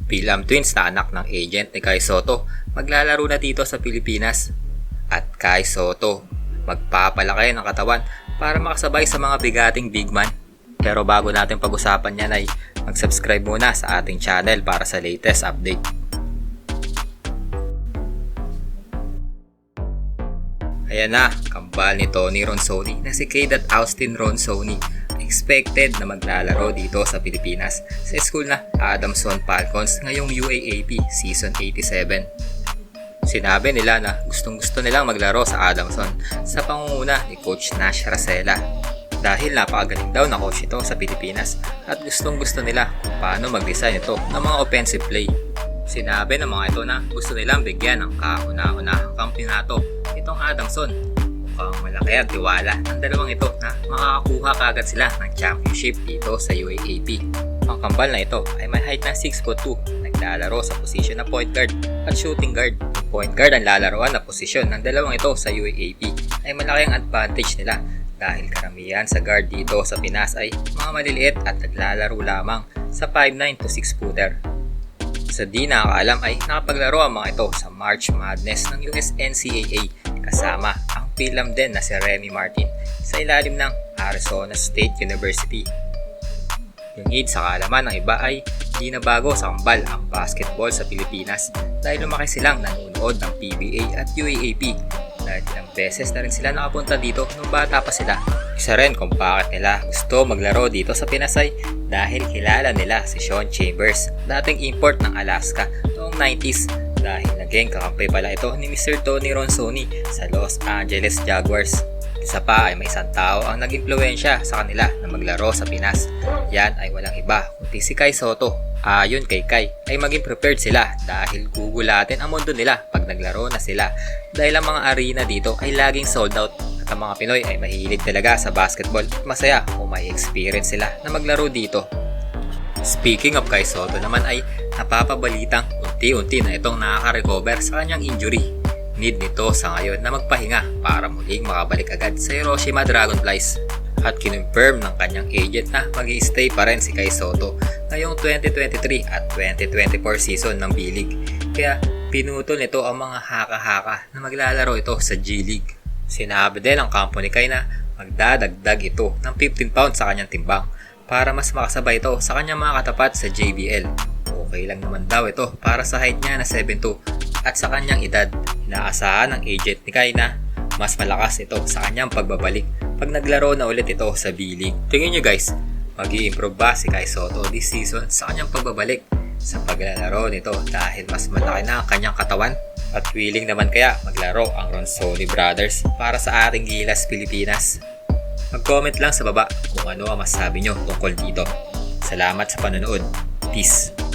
Philem Twins na anak ng agent ni Kai Sotto maglalaro na dito sa Pilipinas. At Kai Sotto magpapalaki ng katawan para makasabay sa mga bigating big man. Pero bago natin pag-usapan yan ay mag-subscribe muna sa ating channel para sa latest update. Ayan na, kambal ni Tony Ronsoni na si Kade Austin Ronsoni expected na maglalaro dito sa Pilipinas sa school na Adamson Falcons ngayong UAAP Season 87. Sinabi nila na gustong-gusto nilang maglaro sa Adamson sa pangunguna ni Coach Nash Racela dahil napakagaling daw na coach ito sa Pilipinas at gustong-gusto nila kung paano mag-design ito ng mga offensive play. Sinabi ng mga ito na gusto nilang bigyan ng kauna-unahang kampyonato itong Adamson. Mukhang malaki ang tiwala ng dalawang ito na makakakuha kagad sila ng championship dito sa UAAP. Ang kambal na ito ay may height na 6'2", naglalaro sa posisyon na point guard at shooting guard. Ang point guard ang lalaroan na posisyon ng dalawang ito sa UAAP ay malaki ang advantage nila dahil karamihan sa guard dito sa Pinas ay mga maliliit at naglalaro lamang sa 5'9" to 6'footer. Sa di nakakaalam ay nakapaglaro ang mga ito sa March Madness ng US NCAA kasama ang Philem din na si Remy Martin sa ilalim ng Arizona State University. Yung sa kaalaman ng iba ay di na bago sa kambal ang basketball sa Pilipinas dahil lumaki silang nanonood ng PBA at UAAP dahil ilang beses na rin sila nakapunta dito nung bata pa sila. Isa rin kung bakit nila gusto maglaro dito sa Pinas ay dahil kilala nila si Sean Chambers, dating import ng Alaska noong 90s dahil naging kakampi pala ito ni Mr. Tony Ronsoni sa Los Angeles Jaguars. Isa pa ay may isang tao ang nag-impluwensya sa kanila na maglaro sa Pinas. Yan ay walang iba kundi si Kai Sotto. Ayon kay Kai ay maging prepared sila dahil gugulatin ang mundo nila pag naglaro na sila dahil ang mga arena dito ay laging sold out at ang mga Pinoy ay mahilig talaga sa basketball at masaya kung may experience sila na maglaro dito. Speaking of Kai Sotto naman ay napapabalitang unti-unti na itong nakaka-recover sa kanyang injury. Need nito sa ngayon na magpahinga para muling makabalik agad sa Hiroshima Dragonflies. At kinonfirm ng kanyang agent na mag-i-stay pa rin si Kai Sotto ngayong 2023 at 2024 season ng B-League. Kaya pinutol nito ang mga haka-haka na maglalaro ito sa G-League. Sinabi din ng kampo ni Kai na magdadagdag ito ng 15 pounds sa kanyang timbang para mas makasabay ito sa kanyang mga katapat sa JBL. Okay lang naman daw ito para sa height niya na 7'2" at sa kanyang edad. Inaasahan ng agent ni Kai na mas malakas ito sa kanyang pagbabalik pag naglaro na ulit ito sa B-League. Tingin nyo guys, mag-i-improve ba si Kai Sotto this season sa kanyang pagbabalik sa paglalaro nito dahil mas malaki na ang kanyang katawan? At willing naman kaya maglaro ang Ronsoni Brothers para sa ating Gilas Pilipinas? Mag-comment lang sa baba kung ano ang masasabi nyo tungkol dito. Salamat sa panonood. Peace!